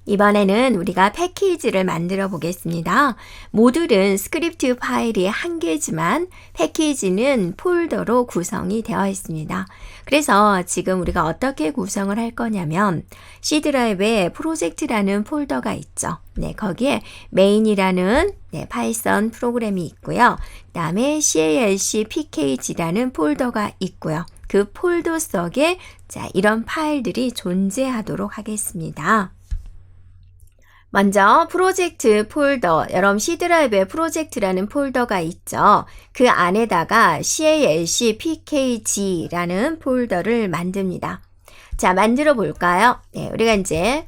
이번에는 우리가 패키지를 만들어 보겠습니다. 모듈은 스크립트 파일이 한 개지만 패키지는 폴더로 구성이 되어 있습니다. 그래서 지금 우리가 어떻게 구성을 할 거냐면 C 드라이브에 프로젝트라는 폴더가 있죠. 네, 거기에 메인이라는 파이썬 프로그램이 있고요. 그 다음에 calc pkg라는 폴더가 있고요. 그 폴더 속에 이런 파일들이 존재하도록 하겠습니다. 먼저 프로젝트 폴더, 여러분 C 드라이브에 프로젝트라는 폴더가 있죠. 그 안에다가 calc pkg라는 폴더를 만듭니다. 자, 만들어 볼까요? 네, 우리가 이제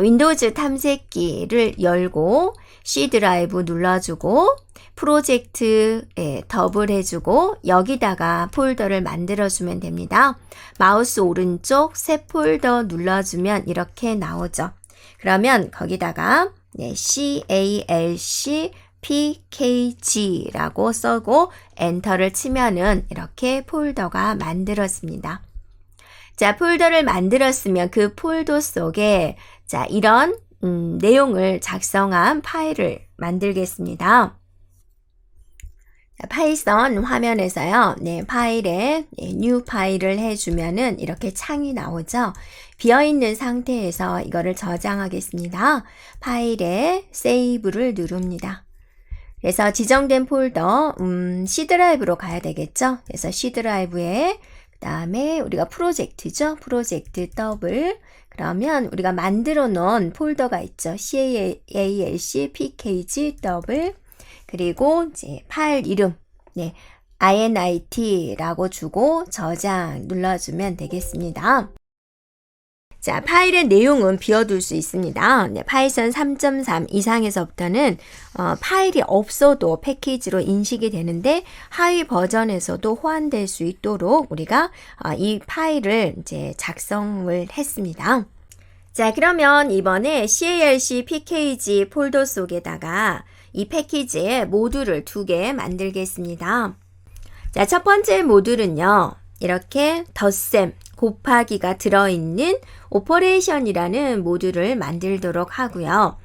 윈도우즈 탐색기를 열고 C 드라이브 눌러주고 프로젝트에 더블 해주고 여기다가 폴더를 만들어주면 됩니다. 마우스 오른쪽 새 폴더 눌러주면 이렇게 나오죠. 그러면 거기다가 calc pkg라고 써고 엔터를 치면은 이렇게 폴더가 만들어집니다. 자, 폴더를 만들었으면 그 폴더 속에 이런 내용을 작성한 파일을 만들겠습니다. 파이썬 화면에서요, 파일에 new 파일을 해주면은 이렇게 창이 나오죠. 비어있는 상태에서 이거를 저장하겠습니다. 파일에 세이브를 누릅니다. 그래서 지정된 폴더, C 드라이브로 가야 되겠죠. 그래서 C 드라이브에, 그 다음에 우리가 프로젝트죠. 프로젝트 더블. 그러면 우리가 만들어 놓은 폴더가 있죠. calc pkg 더블. 그리고 이제 파일 이름, init라고 주고 저장 눌러주면 되겠습니다. 자, 파일의 내용은 비워둘 수 있습니다. 파이썬 3.3 이상에서부터는 파일이 없어도 패키지로 인식이 되는데 하위 버전에서도 호환될 수 있도록 우리가 이 파일을 이제 작성을 했습니다. 자, 그러면 이번에 calc pkg 폴더 속에다가 이 패키지에 모듈을 2개 만들겠습니다. 자, 첫 번째 모듈은요, 이렇게 덧셈, 곱하기가 들어있는 오퍼레이션이라는 모듈을 만들도록 하고요.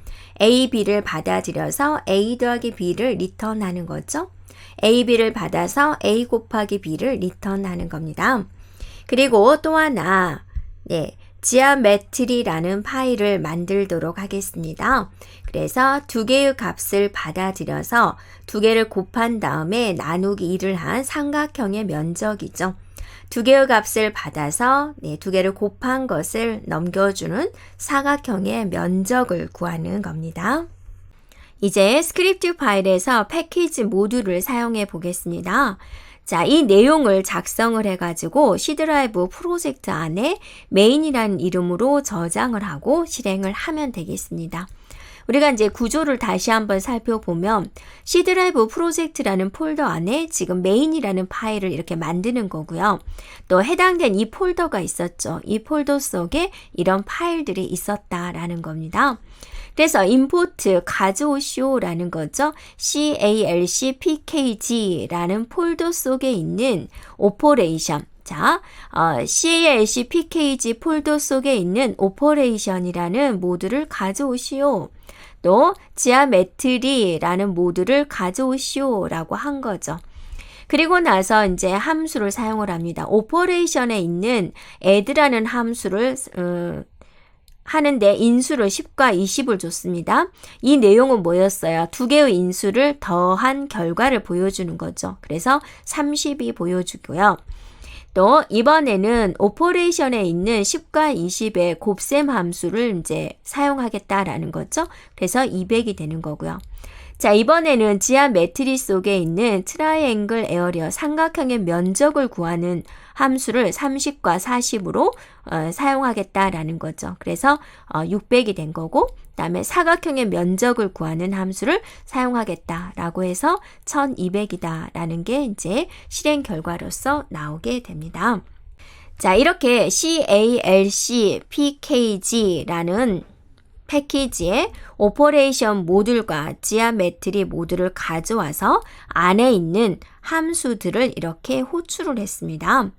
A, B를 받아들여서 A 더하기 B를 리턴하는 거죠. A, B를 받아서 A 곱하기 B를 리턴하는 겁니다. 그리고 또 하나, geometry라는 파일을 만들도록 하겠습니다. 그래서 2개의 값을 받아들여서 2개를 곱한 다음에 나누기 2를 한 삼각형의 면적이죠. 2개의 값을 받아서 2개를 곱한 것을 넘겨주는 사각형의 면적을 구하는 겁니다. 이제 스크립트 파일에서 패키지 모듈을 사용해 보겠습니다. 자, 이 내용을 작성을 해가지고 C 드라이브 프로젝트 안에 메인이라는 이름으로 저장을 하고 실행을 하면 되겠습니다. 우리가 이제 구조를 다시 한번 살펴보면 C 드라이브 프로젝트라는 폴더 안에 지금 메인이라는 파일을 이렇게 만드는 거고요. 또 해당된 이 폴더가 있었죠. 이 폴더 속에 이런 파일들이 있었다라는 겁니다. 그래서 import 가져오시오라는 거죠. calc pkg라는 폴더 속에 있는 오퍼레이션. 자, calc pkg 폴더 속에 있는 오퍼레이션이라는 모듈을 가져오시오. 또 geometry라는 모듈을 가져오시오라고 한 거죠. 그리고 나서 이제 함수를 사용을 합니다. 오퍼레이션에 있는 add라는 함수를 하는데 인수를 10과 20을 줬습니다. 이 내용은 뭐였어요? 2개의 인수를 더한 결과를 보여주는 거죠. 그래서 30이 보여주고요. 또 이번에는 오퍼레이션에 있는 10과 20의 곱셈 함수를 이제 사용하겠다라는 거죠. 그래서 200이 되는 거고요. 자, 이번에는 지오메트리 속에 있는 트라이앵글 에어리어 삼각형의 면적을 구하는 함수를 30과 40으로 사용하겠다라는 거죠. 그래서 600이 된 거고, 그다음에 사각형의 면적을 구하는 함수를 사용하겠다라고 해서 1200이다라는 게 이제 실행 결과로서 나오게 됩니다. 자, 이렇게 calc pkg라는 패키지에 오퍼레이션 모듈과 지오메트리 모듈을 가져와서 안에 있는 함수들을 이렇게 호출을 했습니다.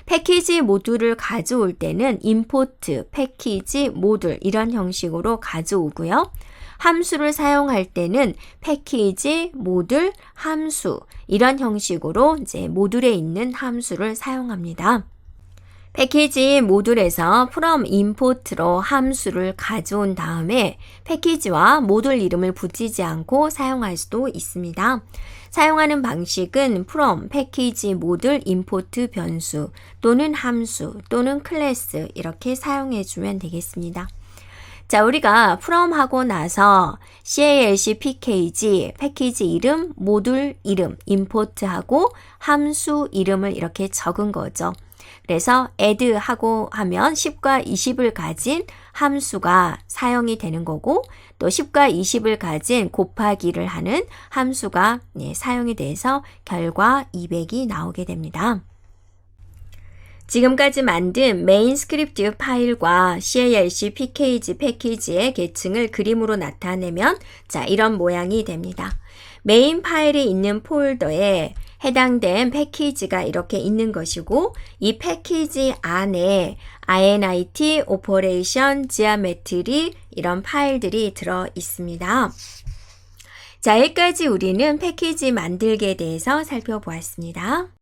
패키지 모듈을 가져올 때는 import 패키지 모듈 이런 형식으로 가져오고요. 함수를 사용할 때는 패키지 모듈 함수 이런 형식으로 이제 모듈에 있는 함수를 사용합니다. 패키지 모듈에서 from import로 함수를 가져온 다음에 패키지와 모듈 이름을 붙이지 않고 사용할 수도 있습니다. 사용하는 방식은 from 패키지 모듈 import 변수 또는 함수 또는 클래스 이렇게 사용해 주면 되겠습니다. 자, 우리가 from 하고 나서 calc pkg 패키지 이름, 모듈 이름, import 하고 함수 이름을 이렇게 적은 거죠. 그래서 add 하고 하면 10과 20을 가진 함수가 사용이 되는 거고 또 10과 20을 가진 곱하기를 하는 함수가 사용이 돼서 결과 200이 나오게 됩니다. 지금까지 만든 메인 스크립트 파일과 calc pkg 패키지의 계층을 그림으로 나타내면 자, 이런 모양이 됩니다. 메인 파일에 있는 폴더에 해당된 패키지가 이렇게 있는 것이고 이 패키지 안에 init, operation, geometry 이런 파일들이 들어 있습니다. 자, 여기까지 우리는 패키지 만들기에 대해서 살펴보았습니다.